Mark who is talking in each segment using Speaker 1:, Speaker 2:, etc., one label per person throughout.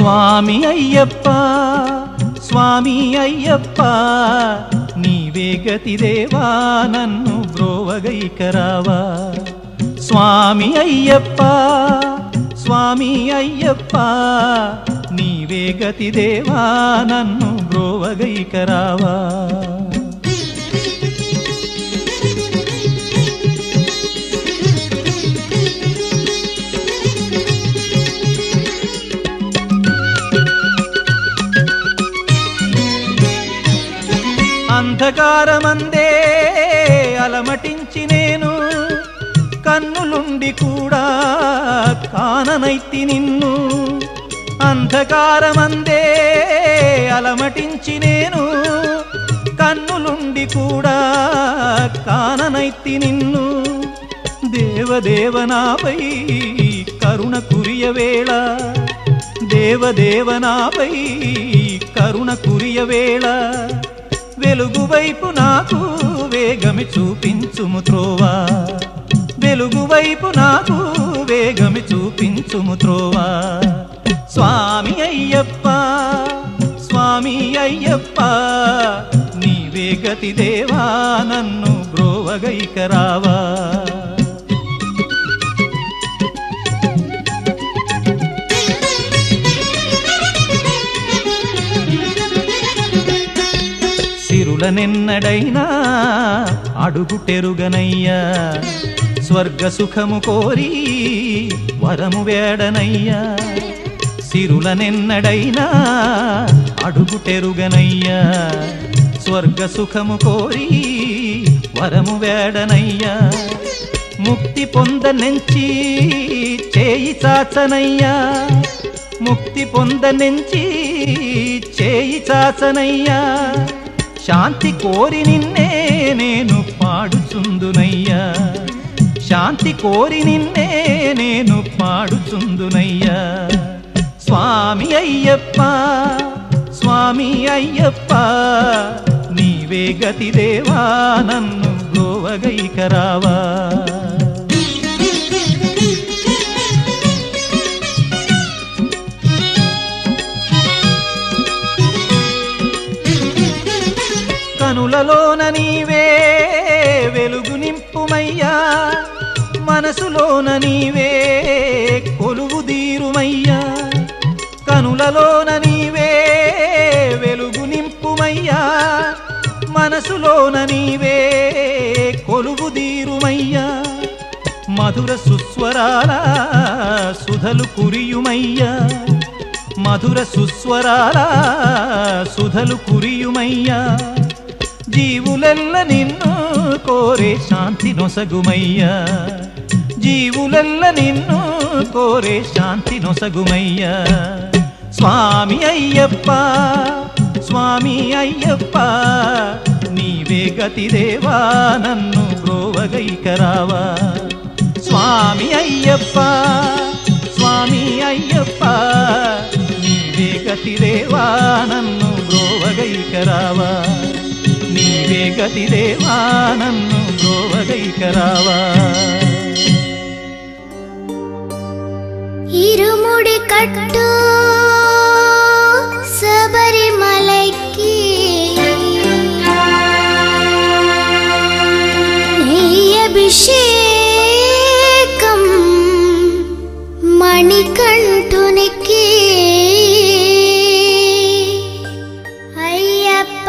Speaker 1: స్వామి అయ్యప్ప స్వామి అయ్యప్ప నీవే గతి దేవా నన్ను బ్రోవగైకరావా స్వామి అయ్యప్ప స్వామి అయ్యప్ప నీవే గతి దేవా నన్ను బ్రోవగైకరావా అంధకారమందే అలమటించి నేను కన్నులుండి కూడా కాననైతి నిన్ను అంధకారమందే అలమటించి నేను కన్నులుండి కూడా కాననైతి నిన్ను దేవదేవనాపై కరుణ కురియవేళ దేవదేవనాపై కరుణ కురియవేళ వెలుగు వైపు నాకు వేగమి చూపించుము త్రోవా వెలుగు వైపు నాకు వేగమి చూపించుము త్రోవా స్వామి అయ్యప్ప స్వామి అయ్యప్ప నీవే గతి దేవా నన్ను బ్రోవగైకరావా సిరులనెన్నడైనా అడుగుటెరుగనయ్యా స్వర్గ సుఖము కోరి వరము వేడనయ్యా సిరులనెన్నడైనా అడుగుటెరుగనయ్యా స్వర్గ సుఖము కోరి వరము వేడనయ్యా ముక్తి పొందనెంచి చేయి చాచనయ్యా ముక్తి పొందనెంచి చేయి చాచనయ్యా శాంతి కోరి నిన్నే నేను పాడుచుందునయ్యా శాంతి కోరి నిన్నే నేను పాడుచుందునయ్యా స్వామి అయ్యప్ప స్వామి అయ్యప్ప నీవే గతి దేవా నన్ను బ్రోవగైకరావా కనులలోన నీవే వెలుగు నింపుమయ్యా మనసులోన నీవే కొలువు దీరుమయ్యా కనులలోన నీవే వెలుగు నింపుమయ్యా మనసులోన నీవే కొలువు దీరుమయ్యా మధుర సుస్వరాల సుధలు కురియుమయ్యా మధుర సుస్వరాల సుధలు కురియుమయ్యా జీవులెల్ల నిన్ను కోరే శాంతి నొసగుమయ్యా జీవులెల్ల నిన్ను కోరే శాంతి నొసగుమయ్యా స్వామి అయ్యప్ప స్వామి అయ్యప్ప నీవే గతి దేవా నన్ను బ్రోవగైకరావా స్వామి అయ్యప్ప స్వామి అయ్యప్ప నీవే గతి దేవా నన్ను బ్రోవగైకరావా నీవే గతి దేవా నన్ను బ్రోవగైకరావా
Speaker 2: ఇరుముడి కట్టు శబరిమలైకి నెయ్యభిషేకం మణికంఠునికి అయ్యప్ప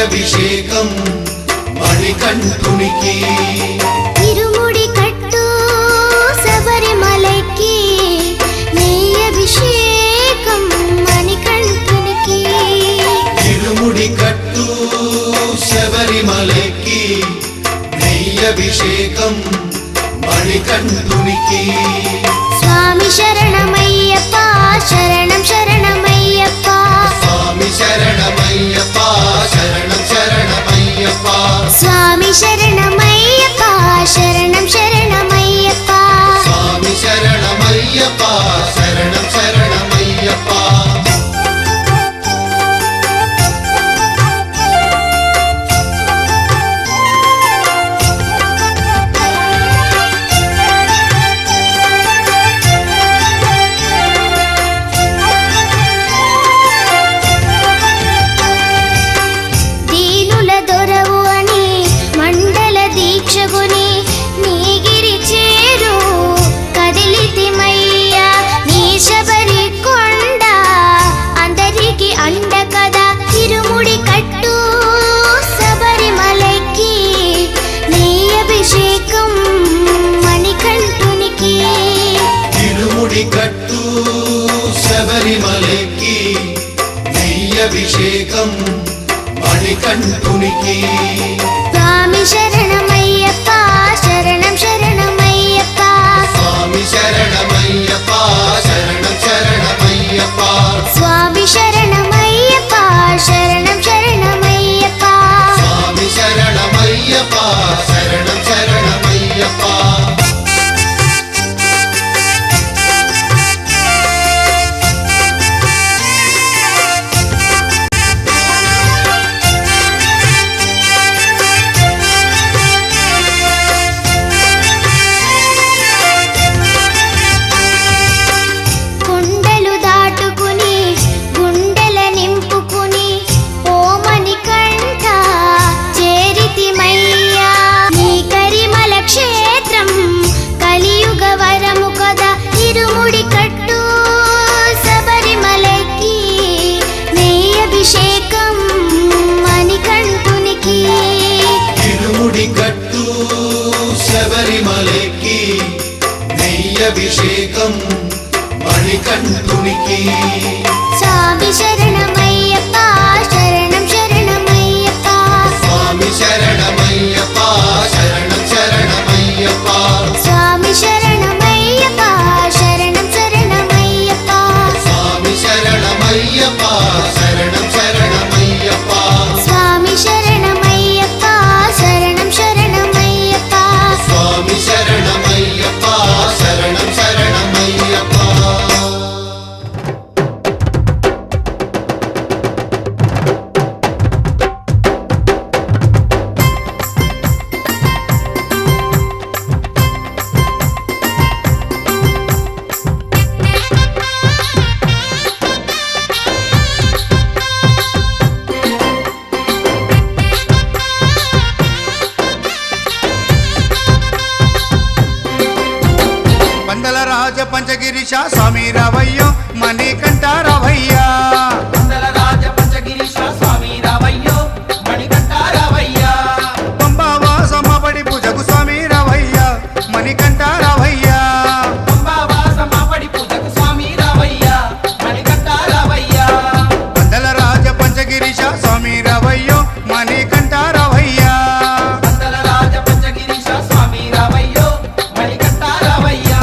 Speaker 3: అభిషేకం మణికంఠునికి
Speaker 2: ఇరుముడి కట్టు శబరిమలైకి నెయ్యభిషేకం మణికంఠునికి
Speaker 3: ఇరుముడి కట్టు శబరిమలైకి నెయ్యభిషేకం మణికంఠునికి
Speaker 2: స్వామి శరణమయ్యప్ప శరణం శరణమయ్యప్ప
Speaker 3: స్వామి శరణమయ్యప్ప శరణం శరణమయ్యప్ప
Speaker 2: స్వామి శరణమయ్యప్ప శరణం శరణమయ్యప్ప
Speaker 3: స్వామి శరణమయ్యప్ప శరణం శరణమయ్యప్ప
Speaker 2: దీనుల దొరవు అని మండల దీక్షగుని నీగిరి చేరు కదిలితిమయ్యా నీ శబరి కొండ అందరికి అండ కదా తిరుముడి కట్టు శబరిమలకి నీ అభిషేకం మణికంఠునికి
Speaker 3: తిరుముడి కట్టు శబరిమలకి నెయ్యభిషేకం మణికంఠునికి
Speaker 2: స్వామి శరణమయ్యప్ప శరణం శరణమయ్యప్ప
Speaker 3: స్వామి శరణమయ్యప్ప శరణం శరణమయ్యప్ప
Speaker 2: స్వామి శరణమయ్యప్ప శరణం శరణమయ్యప్ప
Speaker 3: స్వామి శరణమయ్యప్ప శరణం శరణమయ్యప్ప
Speaker 2: కొండలు దాటుకుని గుండెల నింపుకుని ఓ మణికంఠ చేరితిమయ్యా నీ కరిమల క్షేత్రం కలియుగ వరము కదా తిరుముడి కట్టు శబరిమలకి నీ అభిషేకం మణికంఠునికి
Speaker 3: తిరుముడి కట్టు శబరిమలకి నెయ్యభిషేకం మణికంఠునికి
Speaker 2: స్వామి శరణమయ్యప్ప శరణం శరణమయ్యప్ప
Speaker 3: స్వామి శరణమయ్యప్ప శరణం శరణమయ్యప్ప
Speaker 2: స్వామి శరణమయ్యప్ప శరణం శరణమయ్యప్ప
Speaker 3: స్వామి శరణమయ్యప్ప శరణం శరణమయ్యప్ప
Speaker 2: స్వామి శరణమయ్యప్ప శరణం శరణమయ్యప్ప
Speaker 3: స్వామి శరణమయ్యప్ప శరణం శరణమయ్యప్ప
Speaker 4: పందల రాజ పంచగిరిశ స్వామి రావయ్యో మణికంఠ రావయ్యా
Speaker 5: వందల రాజ పంచగిరీశ స్వామి రావయ్యో మణికంఠ రావయ్యా
Speaker 4: పంబావాసమబడి పూజకు స్వామి రావయ్యా మణికంఠ రావయ్యా
Speaker 5: పంబావాసమాపడి పూజకు స్వామి రావయ్యా మణికంఠ రావయ్యా
Speaker 4: పందల రాజ పంచగిరిశ స్వామి రావయ్యో మణికంఠ రావయ్యా
Speaker 5: వందల రాజ పంచగిరీశ స్వామి రావయ్యో మణికంఠ రావయ్యా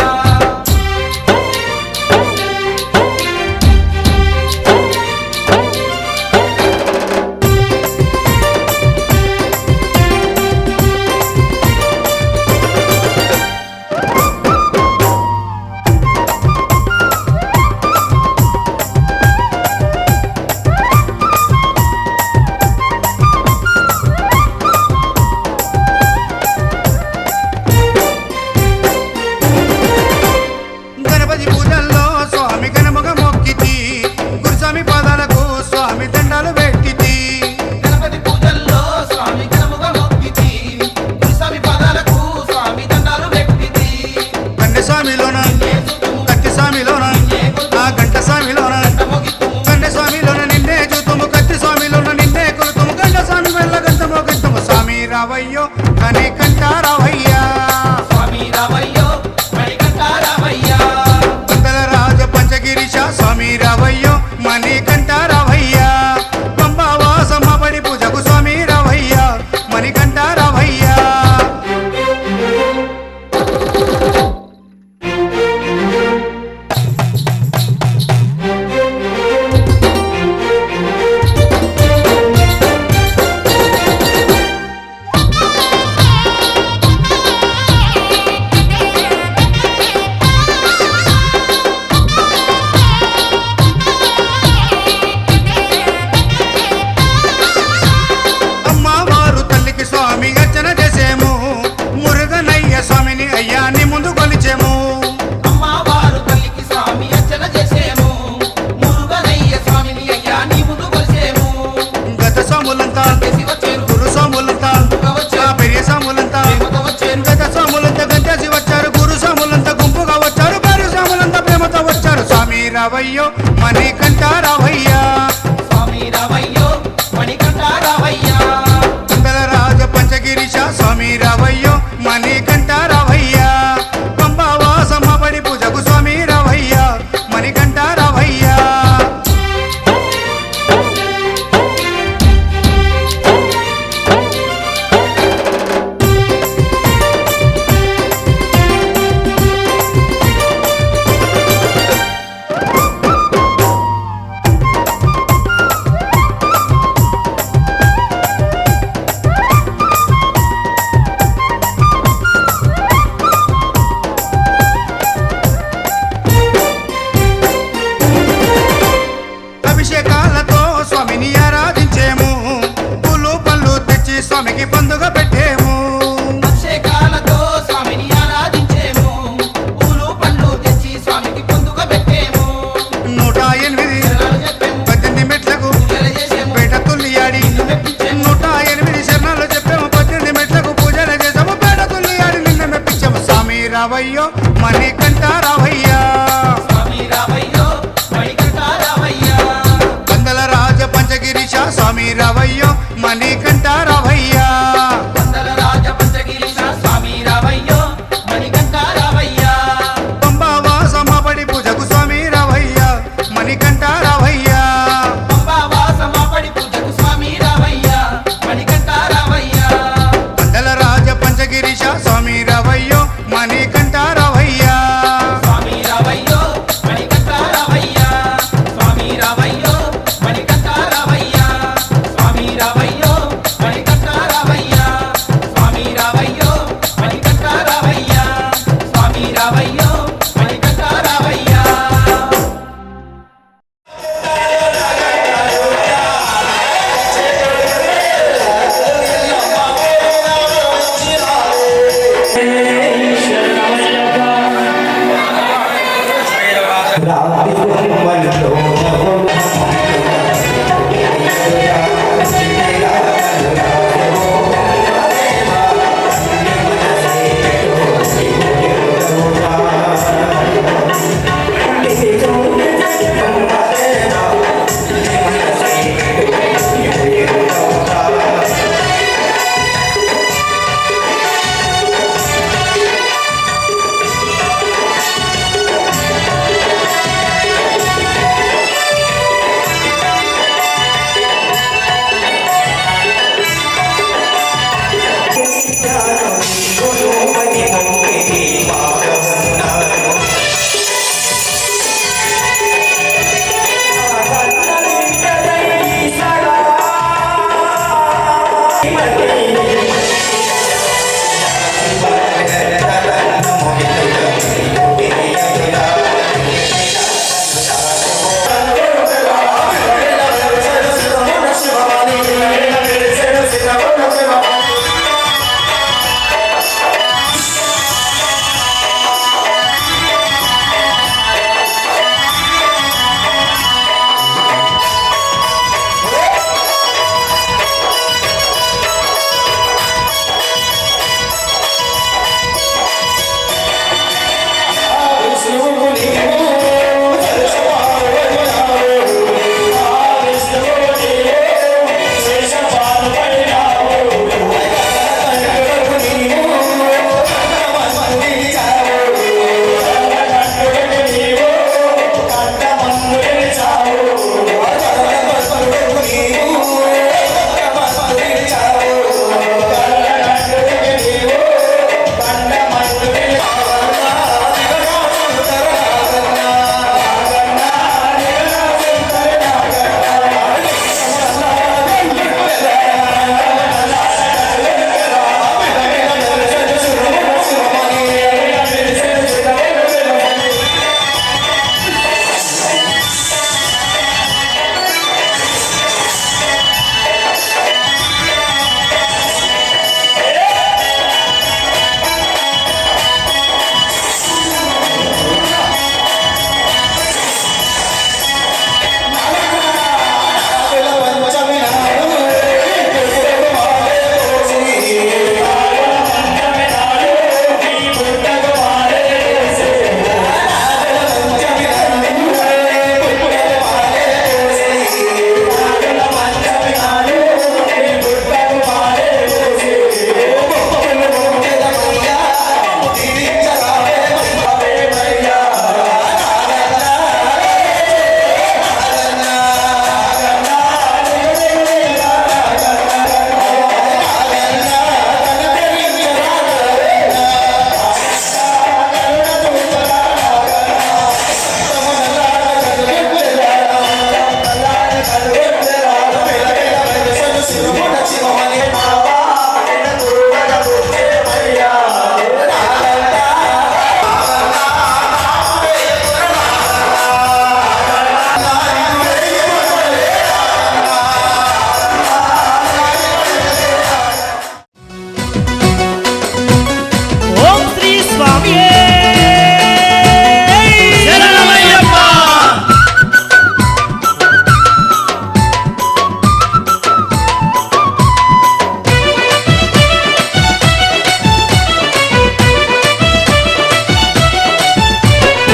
Speaker 4: నీ ముందు కొలిచేము
Speaker 5: అమ్మవారు తల్లికి స్వామి అర్చన చేసేము మురుగనయ్య స్వామిని అయ్యా నీ ముందు కొలిసేము
Speaker 4: గత స్వాములంతా
Speaker 5: చేసి వచ్చేరు
Speaker 4: గురు స్వాములంతా
Speaker 5: వచ్చారు.
Speaker 4: ఆ పెరియ స్వాములంతా
Speaker 5: ప్రేమతో వచ్చేరు
Speaker 4: గత స్వాములంతా గంటేసి వచ్చారు గురు స్వాములంతా గుంపుగా వచ్చారు పేరు స్వాములంతా ప్రేమతో వచ్చారు స్వామి రావయ్యో మణికంఠ రావయ్యా
Speaker 5: స్వామి రావయ్యో మణికంఠ రావయ్యా
Speaker 4: కుండల రాజ పంచగిరీశ స్వామి రావయ్యో మణికంఠ రావయ్యా పంబావాసమ్మ బడి పూజకు స్వామి రావయ్యా మణికంఠ రావయ్యా అభిషేకాలతో స్వామిని ఆరాధించేము పూలు పళ్ళు తెచ్చి స్వామికి పండుగ పెట్టేము
Speaker 5: అభిషేకాలతో స్వామిని ఆరాధించేము పూలు పండ్లు తెచ్చి స్వామికి పొందుగా పెట్టేము
Speaker 4: 108
Speaker 5: శరణాలు చెప్పేము
Speaker 4: 18 మెట్లకు
Speaker 5: పూజలు చేసేము
Speaker 4: పేట తుల్లియాడి
Speaker 5: నిన్ను మెప్పించేము
Speaker 4: 108 శరణాలు చెప్పాము 18 మెట్లకు పూజలు చేసాము పేట తుల్లియాడి నిన్న మెప్పించాము స్వామి రావయ్యో మణికంఠ రావయ్యా
Speaker 5: స్వామి రావయ్యో మణికంఠ రావయ్యా
Speaker 4: పందల రాజ పంచగిరీశ స్వామి రావయ్యో మణికంఠ రావయ్యా
Speaker 5: వందల రాజ పంచగిరీశ స్వామి రావయ్యో మణికంఠ రావయ్యా
Speaker 4: పంబావాసమ్మ బడి పూజకు స్వామి రావయ్యా మణికంఠ రావయ్యా
Speaker 5: పంబావాసమాపడి పూజకు స్వామి రావయ్యా మణికంఠ రావయ్యా
Speaker 4: పందల రాజ పంచగిరీశ స్వామి రావయ్యో మణికంఠ రావయ్యా
Speaker 5: స్వామి రావయ్యో మణికంఠ రావయ్యా స్వామి రావయ్యో మణికంఠ రావయ్యా స్వామి రావయ్యో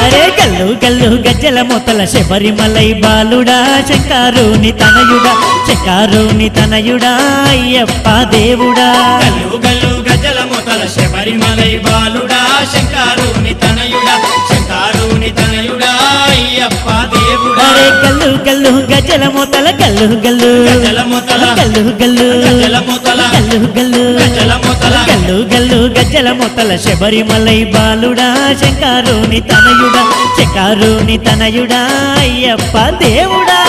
Speaker 6: అరే గల్లు గల్లు గజ్జల మొతల శబరిమలై బాలుడా శంకారుని తనయుడా శంకారుని తనయుడా అయ్యప్ప దేవుడా
Speaker 7: గల్లు గల్లు గజల మొతల శబరిమలై బాలుడా శంకారుని తనయుడా శంకారుని తనయుడా అయ్యప్ప దేవుడా
Speaker 6: అరే గల్లు గల్లు గజ్జల మొతల గల్లు గల్లు
Speaker 7: గజల మొతల
Speaker 6: గల్లు గల్లు
Speaker 7: గజల మొతల
Speaker 6: గల్లు గల్లు
Speaker 7: గజల మొతల
Speaker 6: గల్లు గల్లు గజ్జల మొతల శబరిమలై బాలుడా శంకారుని తనయుడా శంకారుని తనయుడా అయ్యప్ప దేవుడా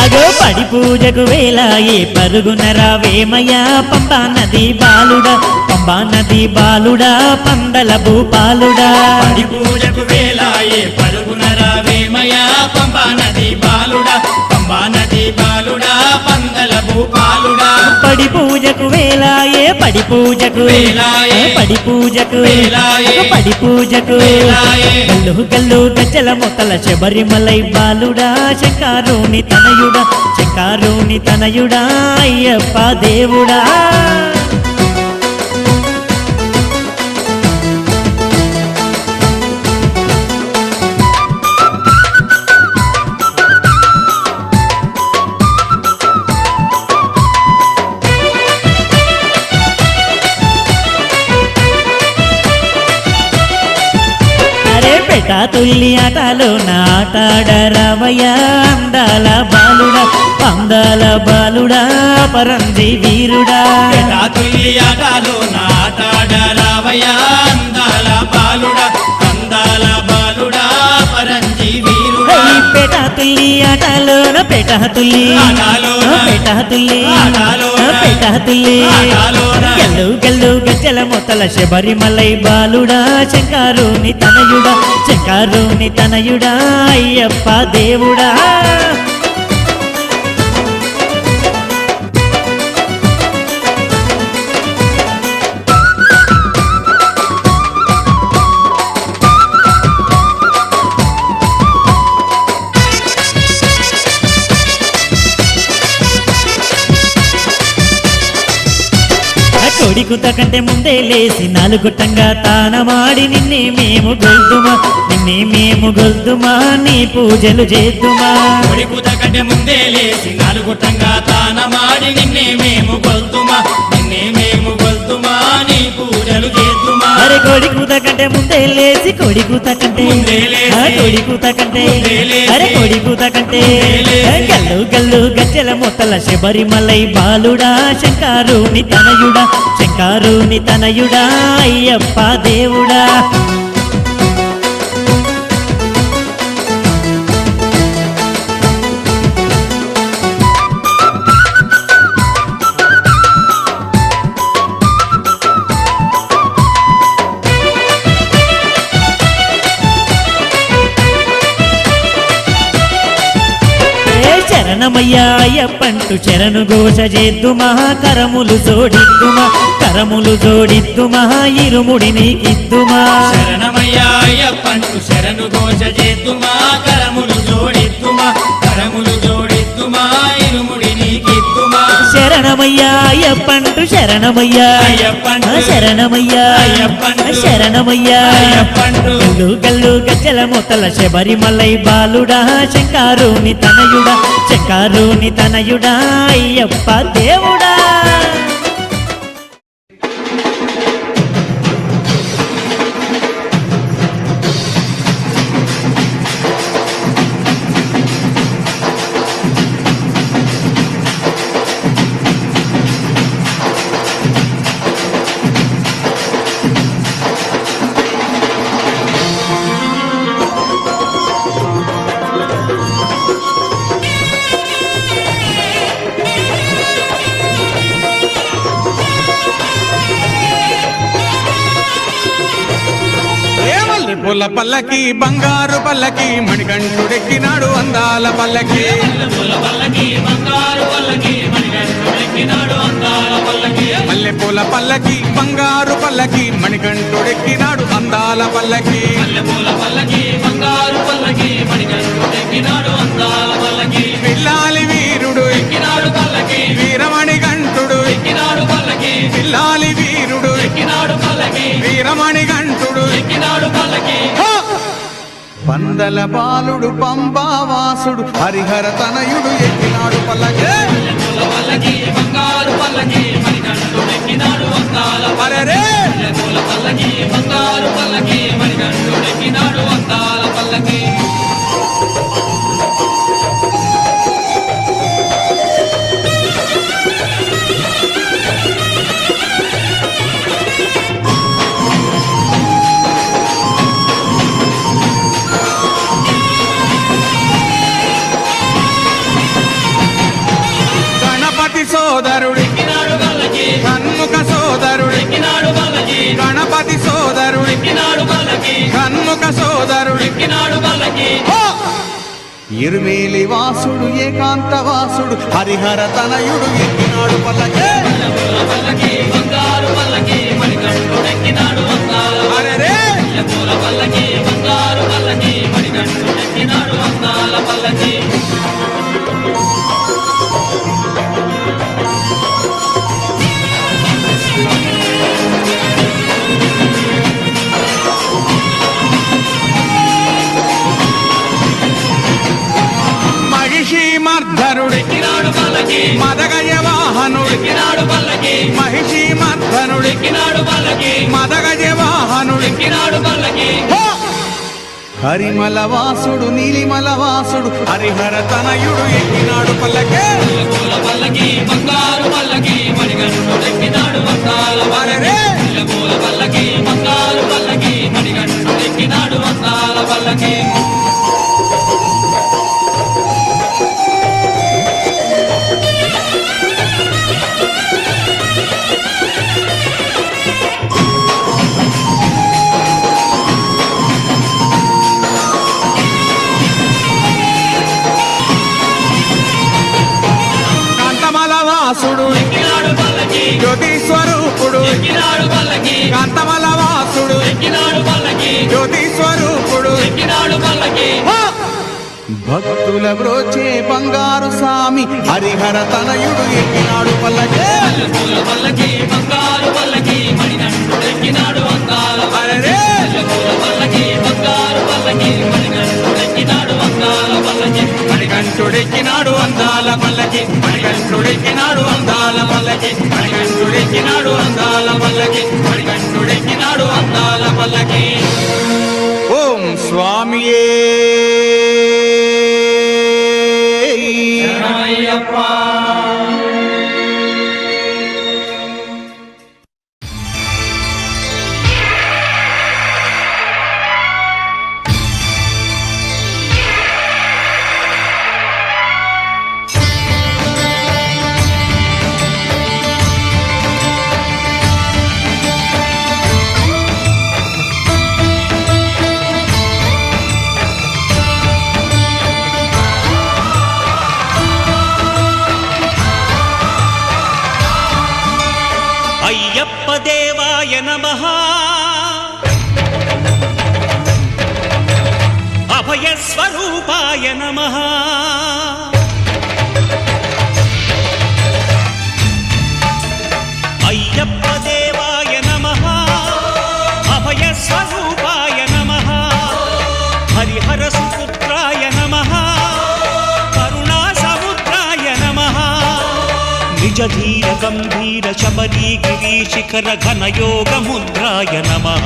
Speaker 6: అగో పడి పూజకు వేలాయే పరుగున రావేమయ్యా పంబా నది బాలుడా పంబా నది బాలుడా పందల భూపాలుడా
Speaker 7: పడి పూజకు వేలాయే పరుగున రావేమయా పంబా నది బాలుడా పంబా నది బాలుడా పందల భూపాలుడా
Speaker 6: పడి పూజకు వేలాయే పడి పూజకు
Speaker 7: వేలాయే
Speaker 6: పడి పూజకు
Speaker 7: వేలాయే
Speaker 6: పడి పూజకు
Speaker 7: వేలాయే
Speaker 6: గల్లు గల్లు గజ్జల మొతల శబరిమలై బాలుడా శంకారుని తనయుడా శంకారుని తనయుడా అయ్యప్ప దేవుడా అరే బెట తుల్లి ఆటలో నాటాడరావయ్యా అందాల బాలుడా అందాల బాలుడా పరంజి వీరుడా
Speaker 7: తుల్లి ఆటలో నాటాడ రావయ్యా అందాల బాలుడా అందాల బాలుడా పరంజి వీరుడా
Speaker 6: ఈ పెట తుల్లి ఆటలోన పెట తుల్లి
Speaker 7: ఆటలోన
Speaker 6: పెట తుల్లి
Speaker 7: ఆటలోన
Speaker 6: పెట తుల్లి
Speaker 7: ఆటలోన
Speaker 6: గల్లు గల్లు గజ్జల మొతల శబరిమలై బాలుడా శంకారుని తనయుడా శంకారుని తనయుడా అయ్యప్ప దేవుడా కొడికుత కంటే ముందే లేసి నాలుగుట్టంగా తానమాడి నిన్నే మేము గొల్దుమా నీ పూజలు చేద్దుమా
Speaker 7: కొడికుత కంటే ముందే లేచి నాలుగుట్టంగా తానమాడి నిన్నే మేము గొల్తుమా నీ పూజలు చేద్దుమా
Speaker 6: అరే కొడికుత కంటే ముందే లేసి కొడికుత కంటే
Speaker 7: ముందే లేసి,
Speaker 6: కొడికుత కంటే
Speaker 7: ముందే లేసి,
Speaker 6: అరే కొడికుత కంటే
Speaker 7: ముందే లేసి,
Speaker 6: గల్లు గల్లు గజ్జల మొతల శబరిమలై బాలుడా శంకారుని తనయుడా శంకారుని తనయుడా అయ్యప్ప దేవుడా శరణమయ్యా అయ్యప్పంటూ శరణు ఘోష చేద్దుమా కరములు జోడిద్దుమా ఇరుముడి నీకిద్దుమా
Speaker 7: శరణమయ్యా అయ్యప్పంటూ శరణు ఘోష చేద్దుమా కరములు జోడిద్దుమా ఇరుముడి నీకిద్దుమా
Speaker 6: శరణమయ్యా అయ్యప్పంటూ శరణమయ్యా
Speaker 7: అయ్యప్పంటూ
Speaker 6: శరణమయ్యా
Speaker 7: అయ్యప్పంటూ
Speaker 6: శరణమయ్యా
Speaker 7: అయ్యప్పంటూ
Speaker 6: గల్లు గల్లు గజ్జల మొతల శబరిమలై బాలుడా శంకారుని తనయుడా అయ్యప్ప దేవుడా
Speaker 8: మల్లెపూల పల్లకి బంగారు పల్లకి మణికంఠుడెక్కినాడు అందాల పల్లకి మల్లెపూల పల్లకి బంగారు పల్లకి మణికంఠుడెక్కినాడు అందాల పల్లకి పిల్లాలి వీరుడు ఎక్కినాడు పల్లకి వీరమణి గంటుడు ఎక్కినాడు పల్లకి పిల్లాలి వీరుడు ఎక్కినాడు పల్లకి వీరమణి గంటుడు ఎక్కినాడు పల్లకి పందల బాలుడు పంబావాసుడు హరిహర తనయుడు ఎక్కినాడు పల్లకి బంగారు పల్లకి మణికంఠుడెక్కినాడు అందాల పల్లకి బంగారు పల్లకి మణికంఠుడెక్కినాడు అందాల పల్లకి సోదరుడు కన్ముఖ సోదరుడు గణపతి సోదరుడు కన్ముఖ సోదరుడు ఇరుమేలి వాసుడు ఏకాంత వాసుడు హరిహర తనయుడు ఎక్కినాడు పల్లకి మదగజ వాహనుడు మహిషి మర్ధనుడు మదగజ వాహనుడు హరిమల వాసుడు నీలిమల వాసుడు హరిహర తనయుడు ఎక్కినాడు పల్లకి బంగారు పల్లకి మణికంఠుడెక్కినాడు అందాల పల్లకి బంగారు పల్లకి మణికంఠుడెక్కినాడు అందాల పల్లకి జ్యోతి స్వరూపుడు కాంతమల వాసుడు జ్యోతి స్వరూపుడు భక్తుల బ్రోచే బంగారు స్వామి హరిహర తనయుడు ఎక్కినాడు పల్లకి బంగారు పల్లకి మణికంఠుడెక్కినాడు అందాల పల్లకి బంగారు పల్లకి మణికంఠుడెక్కినాడు అందాల పల్లకి మణికంఠుడెక్కినాడు అందాల పల్లకి మణికంఠుడెక్కినాడు అందాల పల్లకి మణికంఠుడెక్కినాడు అందాల పల్లకి మణికంఠుడెక్కినాడు అందాల పల్లకి ఓం స్వామియే
Speaker 9: అయ్యప్ప దేవాయ నమః అభయ స్వరూపాయ నమః అయ్యప్ప దేవాయ నమః అభయ స్వరూపాయ నమః హరిహర సుపుత్రాయ నమః కరుణా సముద్రాయ నమః నిజ ధీర గంభీర శబరీ గిరి శిఖర ఘన యోగ ముద్రాయ నమః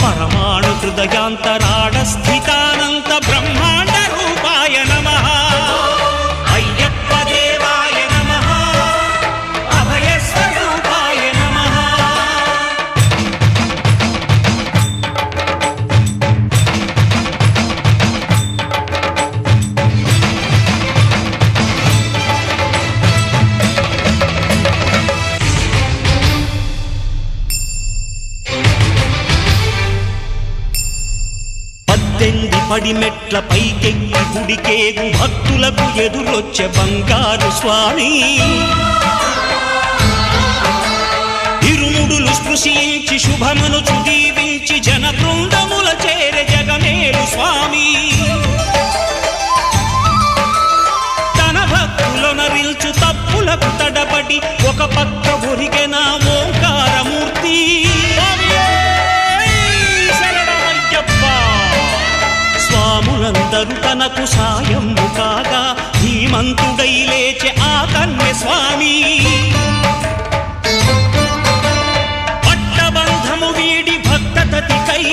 Speaker 9: పరమాణు హృదయాంతరాడ స్థితానంత బ్రహ్మాండ రూపాయ నమః అయ్యప్ప దేవాయ నమః అభయ స్వరూపాయ నమః పడిమెట్ల పైకెక్కి గుడికేగు భక్తులకు ఎదురొచ్చే బంగారు స్వామి ఇరుముడులు స్పృశించి శుభమనుచు దీవించి జన బృందముల చేరే జగమేలు స్వామి తన భక్తులొనరిల్చు తప్పులకు తడబడి ఒక పక్క ఒరిగెన ఓంకారమూర్తి స్వాములందరూ తనకు సాయము కాగా ధీమంతుడై లేచే ఆ కన్య స్వామి పట్టబంధము వీడి భక్తతతికై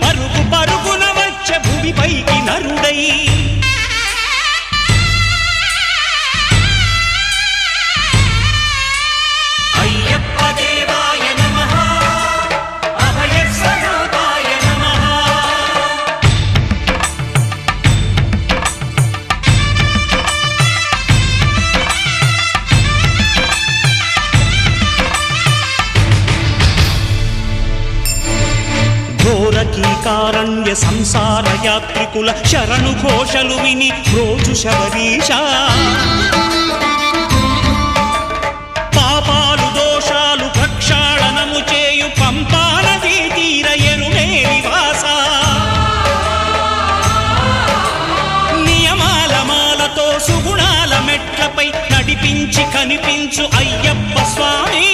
Speaker 9: పరుగు పరుగున వచ్చే భూమిపైకి నరుడై అయ్యప్ప దేవాయ నమః అభయ స్వరూపాయ నమః ఘోరకీకారణ్య సంసార యాత్రికుల శరణు ఘోషలు విని రోజు శబరీష పాపాలు దోషాలు ప్రక్షాళనము చేయు పంపా నదీ తీర ఎరుమేలి వాస నియమాల మాలతో సుగుణాల మెట్లపై నడిపించి కనిపించు అయ్యప్ప స్వామి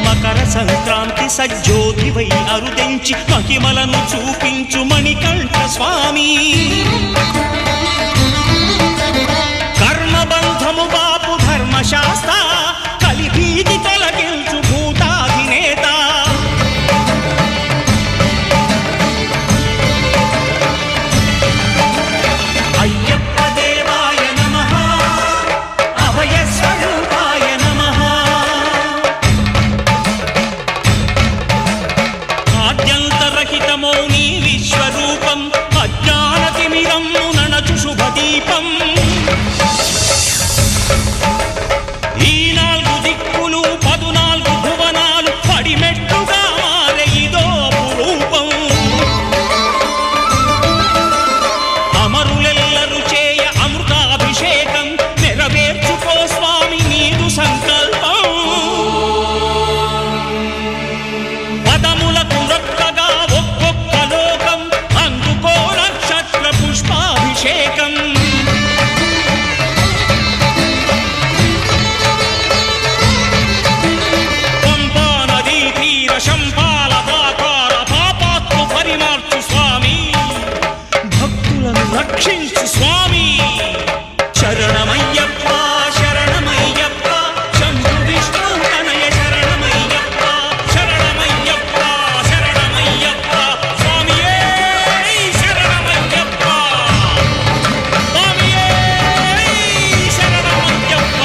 Speaker 9: మకర సంక్రాంతి సజ్జోతివై అరుదెంచి మహిమలను చూపించు మణికంఠ స్వామి కర్మబంధము బాపు ధర్మశాస్త్ర కలిభీతి తొలగించు భూతాధినేత అయ్యప్ప దేవాయ నమః అభయ స్వరూపాయ నమః ఆద్యంతరహితమో నీ విశ్వరూపం అజ్ఞానతిమిరము ననచు శుభదీపం ఈ 4 దిక్కులు 14 భువనాలు పడిమెట్టుగా మారే ఇదో అపురూపం అమరులెల్లరు చేయ అమృతాభిషేకం నెరవేర్చుకో స్వామి నీదు సంకల్పం పదములకు రొక్కగా ఒక్కొక్క లోకం అందుకో నక్షత్ర పుష్పాభిషేకం పంపా నదీ తీర శంపాల దాకార పాపాత్ము పరిమార్చు స్వామి భక్తులను రక్షించు స్వామి శరణమయ్యప్ప శరణమయ్యప్ప శంభు విష్ణు తనయ శరణమయ్యప్ప శరణమయ్యప్ప శరణమయ్యప్ప స్వామియే శరణమయ్యప్ప స్వామియే శరణమయ్యప్ప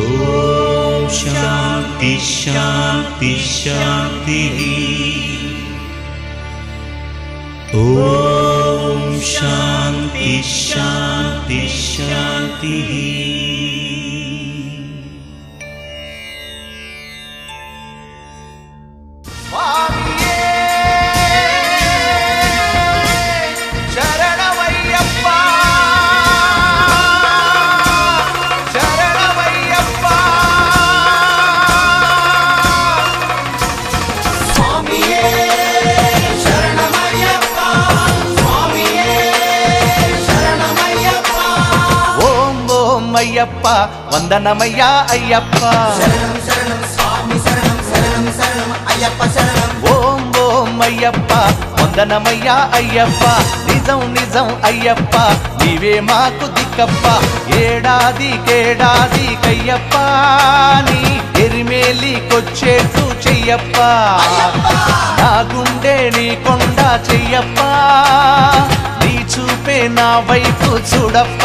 Speaker 9: ఓం శాంతి శాంతి శాంతి ఓం శాంతి శాంతి శాంతి
Speaker 1: శరణమయ్యప్ప శరణమయ్యప్ప
Speaker 3: స్వామియే శరణమయ్యప్ప స్వామియే శరణమయ్యప్ప
Speaker 1: ఓం ఓం అయ్యప్ప వందనమయ్యా అయ్యప్ప
Speaker 3: శరణం శరణం స్వామి శరణం శరణం శరణం అయ్యప్ప శరణం
Speaker 1: ఓం ఓం అయ్యప్ప వందనమయ్యా అయ్యప్ప నిజం నిజం అయ్యప్ప నీవే మాకు దిక్కప్ప ఏడాదికేడాది కయ్యప్ప నీ ఎరిమేలికొచ్చేట్టు చెయ్యప్ప నా గుండె నీ కొండ చెయ్యప్ప నీ చూపే నా వైపు చూడప్ప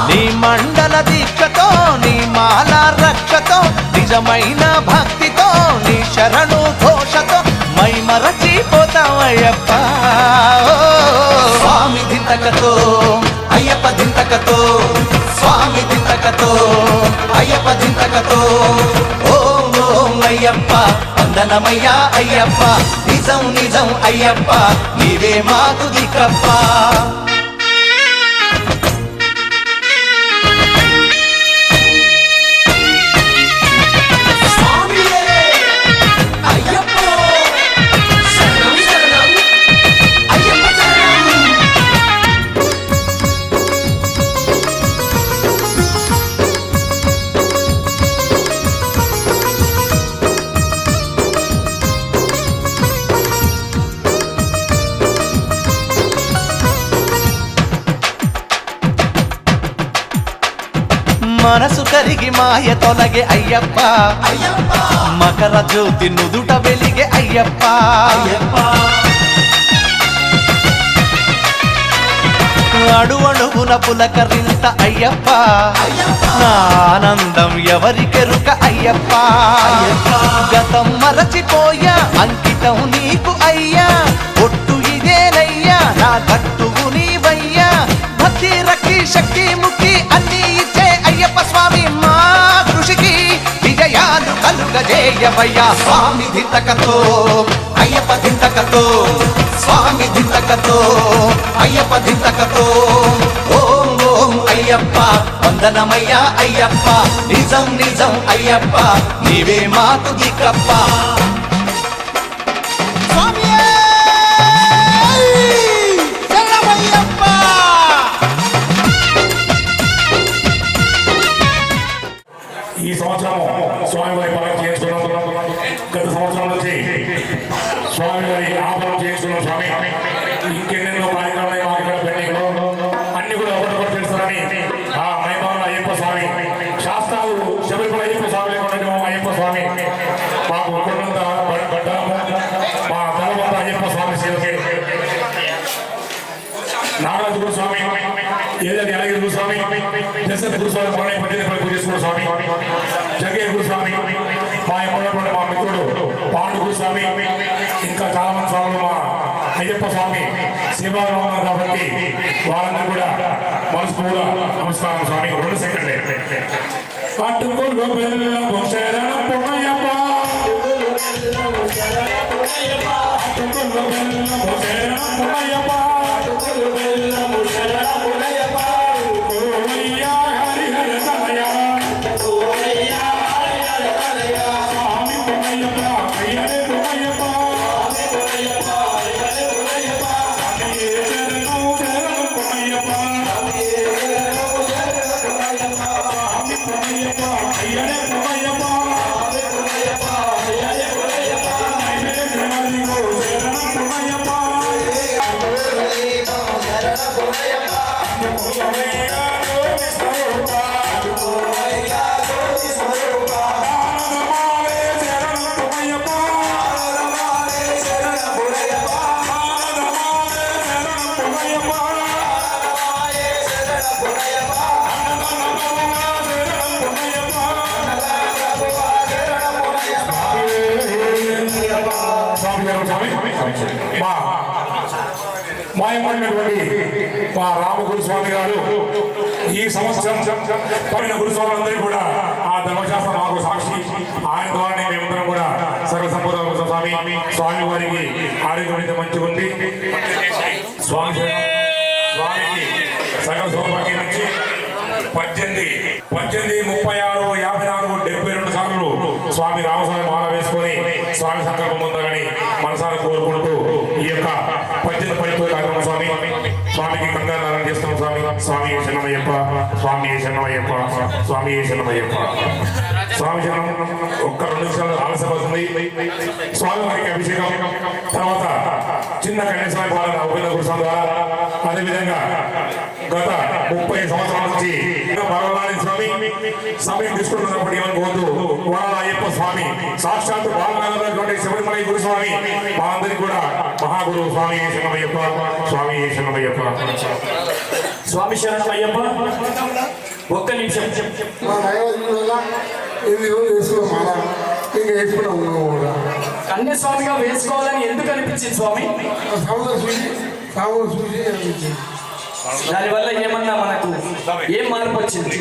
Speaker 1: నీ మండల దీక్షతో నీ మాల రక్షతో నిజమైన భక్తితో నీ శరణు ఘోషతో మై మరచిపోతావయ్యప్ప స్వామి దింతకతో అయ్యప్ప దింతకతో స్వామి దింతకతో అయ్యప్ప దింతకతో ఓం ఓం అయ్యప్ప వందన వందనమయ్యా అయ్యప్ప నిజం నిజం అయ్యప్ప నీవే మాకు దిక్కప్ప మనసు కరిగి మాయ తొలగే అయ్యప్ప మకర జ్యోతి నుదుట వెలిగే అయ్యప్ప అడువడుగున పులకరింత అయ్యప్ప నా ఆనందం ఎవరికెరుక అయ్యప్ప గతం మరచిపోయా అంకితం నీకు అయ్యా ఒట్టు ఇదేనయ్యా నా కట్టువు నీవయ్యా భక్తి రక్తి శక్తి ముక్తి అన్ని ఇచ్చే అయ్యప్ప స్వామి మా కృషికి విజయాలు కలుగజేయవయ్యా స్వామి ధింతకతో అయ్యప్ప ధింతకతో స్వామి ధింతకతో అయ్యప్ప ధింతకతో ఓం ఓం అయ్యప్ప వందనమయ్యా అయ్యప్ప నిజం నిజం అయ్యప్ప నీవే మాకు దిక్కప్ప
Speaker 10: ఈ సంవత్సరం స్వామివారి పాలన చేసుకున్నాం. గత సంవత్సరం నుంచి స్వామివారి ఆపనం చేసుకున్నాం. స్వామి ఇంకెన్నెన్నో కార్యక్రమాలు మాకు ఇక్కడ పెండింగ్లో అన్ని కూడా ఒకటి తెలుస్తారని ఆ మైపాల అయ్యప్ప స్వామి శాస్త్రాలు శబరిమల అయ్యప్ప స్వామి ఉండడం అయ్యప్ప స్వామి మాకు కొండంత పడ్డాము. మా తలవంత అయ్యప్ప స్వామి సేవకి నాగరాజు గురుస్వామి ఏదైనా యాదగిరి గురుస్వామి దశరథ గురుస్వామి ప్రణయ పండిత గురుస్వామి స్వామి జగయ్య గురుస్వామి మా ఎప్పుడప్పుడు మా మిత్రుడు పాండు గురుస్వామి ఇంకా చాలా మంది స్వాములు మా అయ్యప్ప స్వామి సేవలో ఉన్నారు కాబట్టి వాళ్ళందరూ కూడా మనస్ఫూర్తిగా నమస్కారం స్వామి. 2 సెకండ్లే మాయమైనటువంటి మా రామగురు స్వామి గారు ఈ సంవత్సరం పడిన గురుస్వాములందరూ కూడా ఆ ధర్మశాస్త్రం మాకు సాక్షి. ఆయన ద్వారానే మేమందరం కూడా సర్వసంపద స్వామి స్వామి వారికి ఆరోగ్యం మంచిగా ఉంది. స్వామికి సకల సౌభాగ్యం నుంచి 18, 36, 54, 72 సార్లు స్వామి రామస్వామి మాల వేసుకొని స్వామి సంకల్పం పొందాలని మనసారా కోరుకుంటూ ఈ యొక్క 18 పడిపోయే కార్యక్రమం స్వామికి కంగారు చేస్తున్నాం. స్వామి శరణమయ్యప్ప, స్వామి శరణమయ్యప్ప, స్వామి శరణమయ్యప్ప. స్వామి శరణం ఒక్క 2 నిమిషాలు ఆలస్యమవుతుంది. స్వామి వారికి అభిషేకం తర్వాత చిన్న కన్యాస్వామి పాలన ఉపేంద్ర గురుస్వామి ద్వారా, అదేవిధంగా గత 30 సంవత్సరాల నుంచి భగవాని స్వామి సమయం తీసుకుంటున్నప్పుడు ఏమనుకోవద్దు. వాళ్ళ అయ్యప్ప స్వామి సాక్షాత్తు బాలనగరటువంటి శబరిమల గురుస్వామి మా అందరికీ కూడా మహాగురు స్వామి శరణమయ్యప్ప, స్వామి శరణమయ్యప్ప.
Speaker 11: స్వామి శరణమయ్యప్ప. ఒక్క నిమిషం. కన్యాస్వామిగా వేసుకోవాలని ఎందుకు అనిపించింది స్వామి? దానివల్ల ఏమన్నా మనకు ఏం మార్పు వచ్చింది?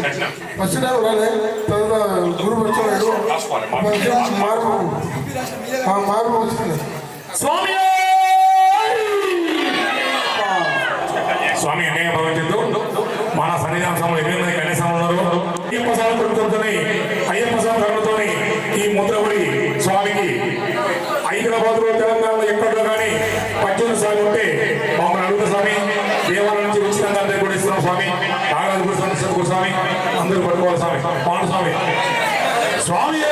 Speaker 5: వచ్చినా రాలే తర్వాత గురువు వచ్చాడు మార్పు వచ్చింది.
Speaker 11: స్వామి
Speaker 10: స్వామి అన్యాయ భవించద్దు. మన సన్నిధాన సమయంలో 8 మంది కన్యాస్వాములు ఉన్నారు. అయ్యప్ప స్వామి కృపతోని అయ్యప్ప స్వామి కరుణతోని ఈ ముద్రపడి స్వామికి హైదరాబాద్ లో తెలంగాణలో ఎక్కడో కానీ 18 స్వామి ఉంటే మమ్మల్ని అడుగుతా స్వామి. దేవాలయం నుంచి ఉచితంగా అందరికీ కూడా ఇస్తున్నాం స్వామి. నాగరాజు గురుస్వామి అందరూ పట్టుకోవాలి స్వామి. పాండు స్వామి స్వామి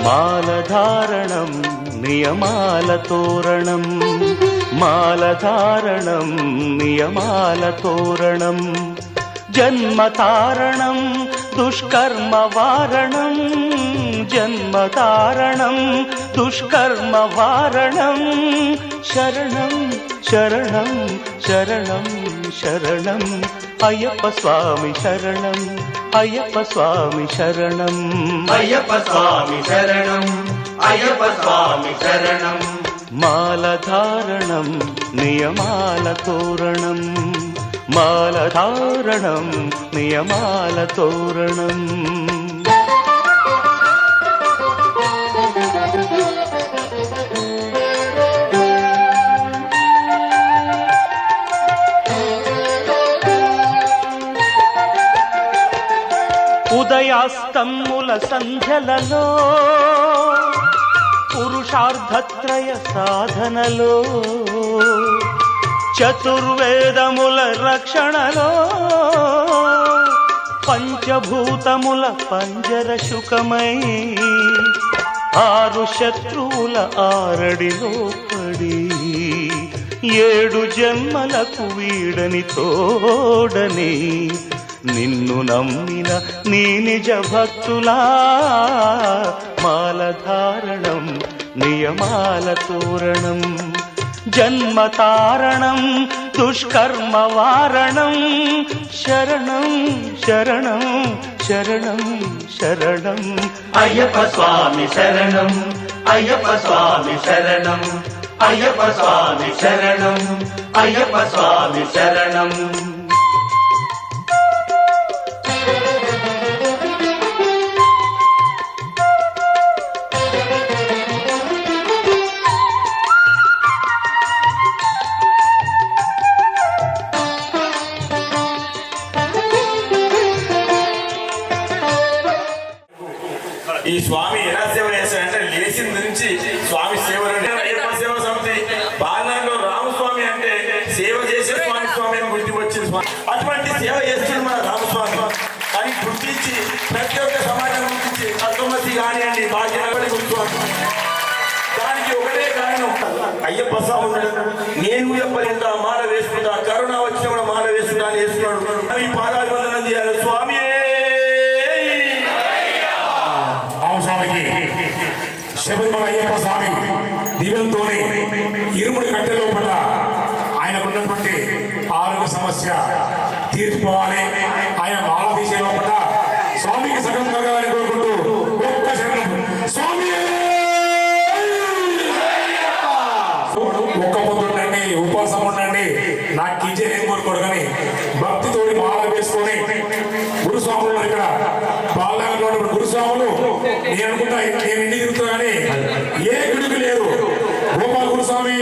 Speaker 1: మాలధారణం నియమాల తోరణం, మాలధారణం నియమాల తోరణం, జన్మతారణం దుష్కర్మ వారణం, జన్మతారణం దుష్కర్మ వారణం, శరణం శరణం శరణం శరణం అయ్యప్ప స్వామి శరణం, అయ్యప్ప స్వామి శరణం,
Speaker 3: అయ్యప్ప స్వామి శరణం, అయ్యప్ప స్వామి శరణం.
Speaker 1: మాలధారణం నియమాల తోరణం, మాలధారణం నియమాల తోరణం. ఉదయాస్తమ్ముల సంధ్యలలో పురుషార్థత్రయ సాధనలో, చతుర్వేదముల రక్షణలో, పంచభూతముల పంజర శుకమై, 6 శత్రువుల ఆరడిలో పడి, 7 జన్మలకు వీడని తోడని నిన్ను నమ్మిన నీ నిజ భక్తులా, మాలధారణం నియమాల తోరణం, జన్మతారణం దుష్కర్మ వారణం, శరణం శరణం శరణం శరణం
Speaker 3: అయ్యప్ప స్వామి శరణం, అయ్యప్ప స్వామి శరణం, అయ్యప్ప స్వామి శరణం, అయ్యప్ప స్వామి శరణం.
Speaker 11: ఈ స్వామి ఎలా సేవ చేశాడంటే లేచిన నుంచి స్వామి సేవలు అయ్యప్ప సేవ సమితి బాలనాడులో రామస్వామి అంటే సేవ చేసే స్వామి అని గుర్తు వచ్చింది. అటువంటి సేవ చేస్తుంది మన రామస్వామి. కానీ గుర్తించి ప్రతి ఒక్క సమాజం గుర్తించి అర్థమతి కానివ్వండి భాగ్యనగరి గుర్తువాడు. దానికి ఒకటే కారణం అయ్యప్ప స్వామి ఉన్నాడు. నేను ఎప్పటింటా మాల వేసుకుంటా, కరోనా వచ్చిన కూడా మాల వేసుకుంటా అని వేస్తున్నాడు. ఈ పాదాభివందనం చేయాలి స్వామి.
Speaker 10: స్వామికి శబరిమల అయ్యప్ప స్వామి దీవెనతోనే ఇరుముడి కట్టె లోపల ఆయనకున్నటువంటి ఆరోగ్య సమస్య తీర్చిపోవాలి. ఆయన మాల తీసే లోపల స్వామికి సగం కలగాలని కోరుకుంటూ ఒక్క శరణం స్వామి. ఒక్క పొద్దు ఉండండి, ఉపవాసం ఉండండి, నాకు కిచెన్ ఏం కోరుకోడు. కానీ భక్తితోటి మాల వేసుకొని గురుస్వాములు ఇక్కడ బాలనగర్లో గురుస్వాములు నేను అనుకుంటా నేను ఇంటికి తిరుగుతా కానీ ఏ గుడికి లేరు. గోపాల గురుస్వామి,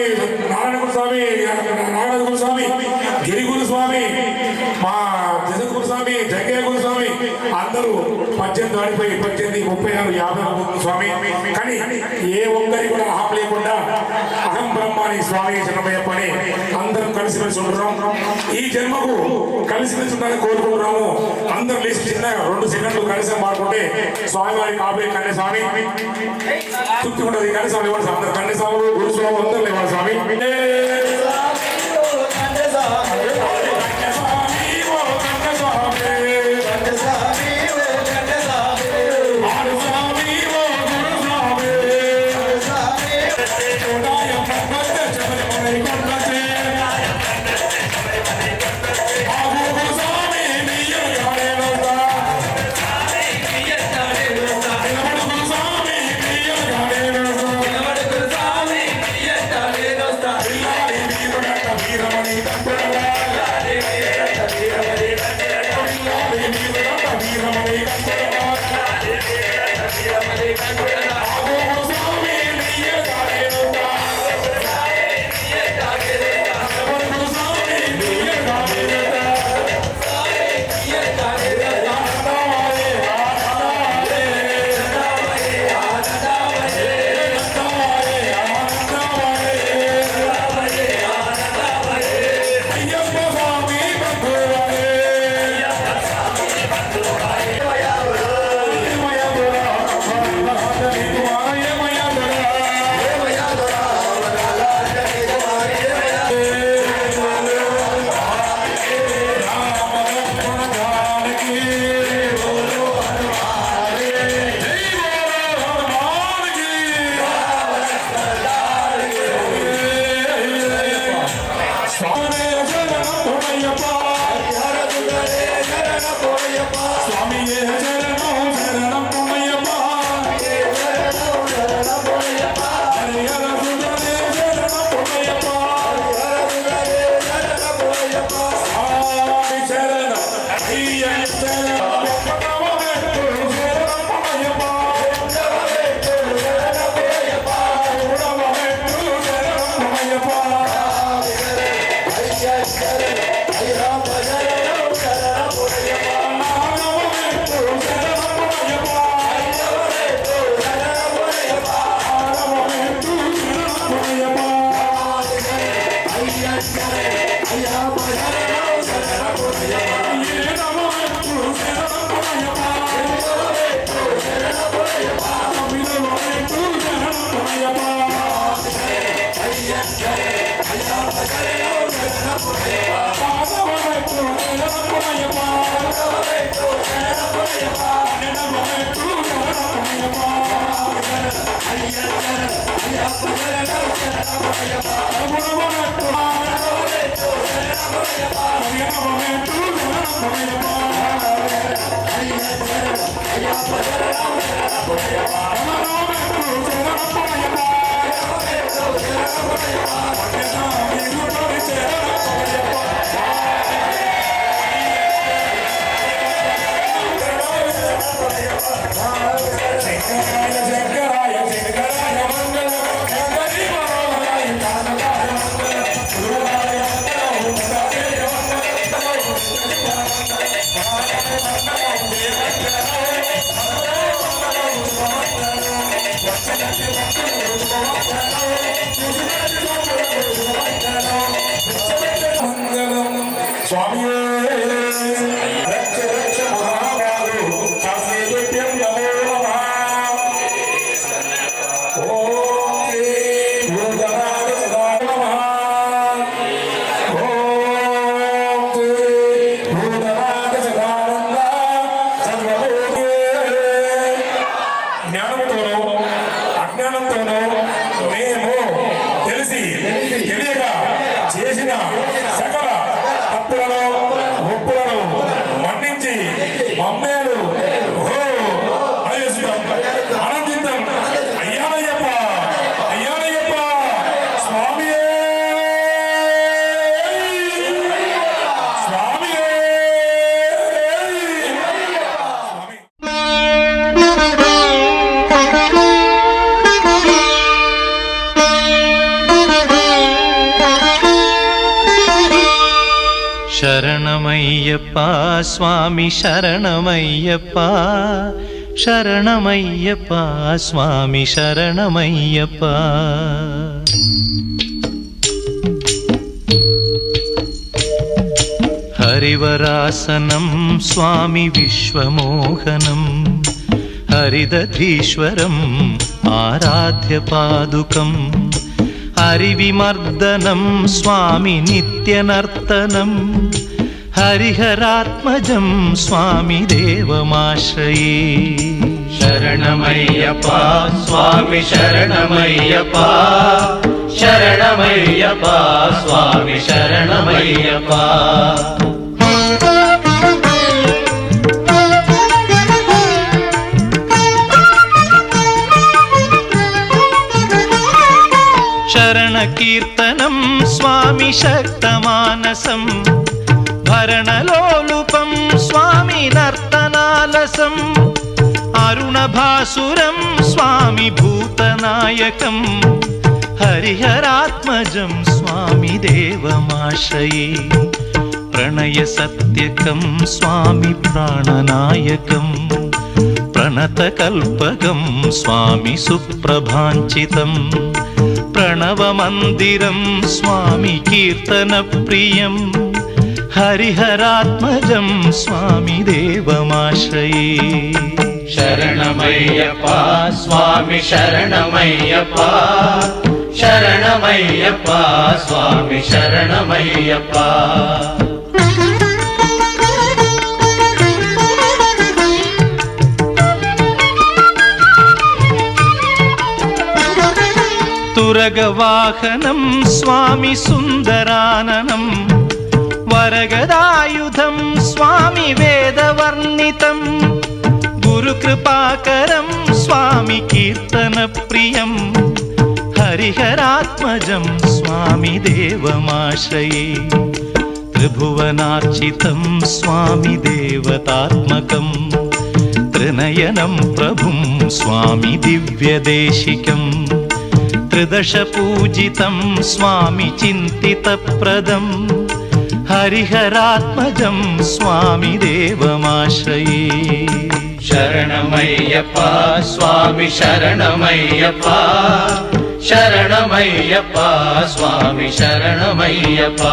Speaker 10: నారాయణ గురుస్వామి, నాగరాజ గురుస్వామి, గిరి గురుస్వామి, మా జగత్ గురుస్వామి, జగ్గయ్య గురుస్వామి అందరూ 18 దాడిపోయి 18, 36, 50 స్వామి. కానీ ఏ ఒక్కరి కూడా అహం లేకుండా అహం బ్రహ్మ కానీ స్వామి శరణమయ్యప్ప అని అందరం కలిసిమెలిసి ఉంటున్నాం. ఈ జన్మకు కలిసిమెలిసి ఉండాలని కోరుకుంటున్నాము. అందరం లేచి చిన్నగా 2 సెకండ్లు కలిసి మాడుకుంటే స్వామి వారికి ఆపే కన్య స్వామి తృప్తి ఉండదు. కన్య స్వామి ఇవ్వండి. అందరు కన్య స్వాములు గురు స్వాములు అందరూ లేవాలి స్వామి.
Speaker 1: శరణమయ్యప్ప స్వామి శరణమయ్యప్ప శరణమయ్యప్ప స్వామి శరణమయ్యప్ప హరివరాసనం స్వామి విశ్వమోహనం హరిదధీశ్వరం ఆరాధ్య పాదుకం హరివిమర్దనం స్వామి నిత్యనర్తనం హరిహరాత్మజం స్వామి దేవమాశ్రయే శరణమయ్యప్ప స్వామి శరణమయ్యప్ప శరణమయ్యప్ప స్వామి శరణమయ్యప్ప శరణకీర్తనం స్వామి శక్తమానసం భరణలోలుపం స్వామి నర్తనాలసం అరుణభాసురం స్వామి భూతనాయకం హరిహరాత్మజం స్వామి దేవమాశ్రయే ప్రణయ సత్యకం స్వామి ప్రాణనాయకం ప్రణతకల్పకం స్వామి సుప్రభాంచితం ప్రణవమందిరం స్వామి కీర్తనప్రియం హరిహరాత్మజం స్వామి దేవమాశ్రయే శరణమయ్యప్ప స్వామి శరణమయ్యప్ప శరణమయ్యప్ప స్వామి శరణమయ్యప్ప తురగవాహనం స్వామి సుందరాననం వరగదాయుధం స్వామి వేదవర్ణితం గురుకృపాకరం స్వామి కీర్తనప్రియం హరిహరాత్మజం స్వామి దేవమాశ్రయే త్రిభువనార్చితం స్వామి దేవతాత్మకం త్రినయనం ప్రభుం స్వామి దివ్యదేశికం త్రిదశ పూజితం స్వామి చింతితప్రదం హరిహరాత్మజం స్వామి దేవమాశ్రయే శరణమయ్యప్ప స్వామి శరణమయ్యప్ప శరణమయ్యప్ప స్వామి శరణమయ్యప్ప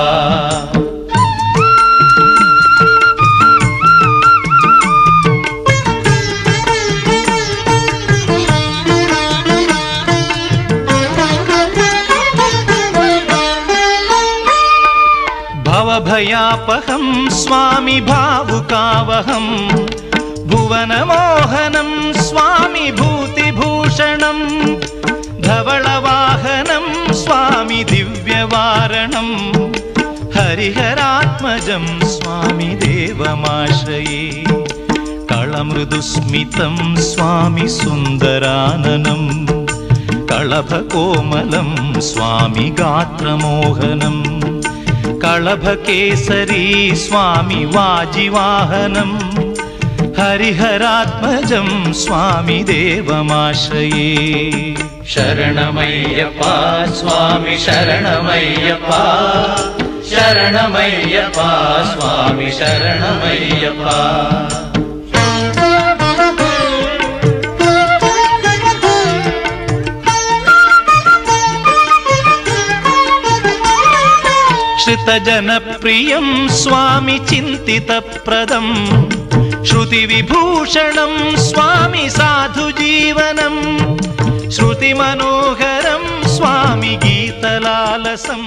Speaker 1: భవభయాపహం స్వామి భావుకావహం భువనమోహనం స్వామి భూతిభూషణం ధవళవాహనం స్వామి దివ్యవారణం హరిహరాత్మజం స్వామి దేవమాశ్రయే కళమృదుస్మితం స్వామి సుందరాననం కళభకోమలం స్వామి గాత్రమోహనం కళభకేసరీ స్వామి వాజివాహనం హరిహరాత్మజం స్వామి దేవమాశ్రయే శరణమయ్యప్ప స్వామి శరణమయ్యప్ప శరణమయ్యప్ప స్వామి శరణమయ్యప్ప శ్రుతజనప్రియం స్వామి చింతితప్రదం श्रुतिविभूषणं स्वामी साधुजीवनं श्रुतिमनोहरं स्वामी गीतलालसम्।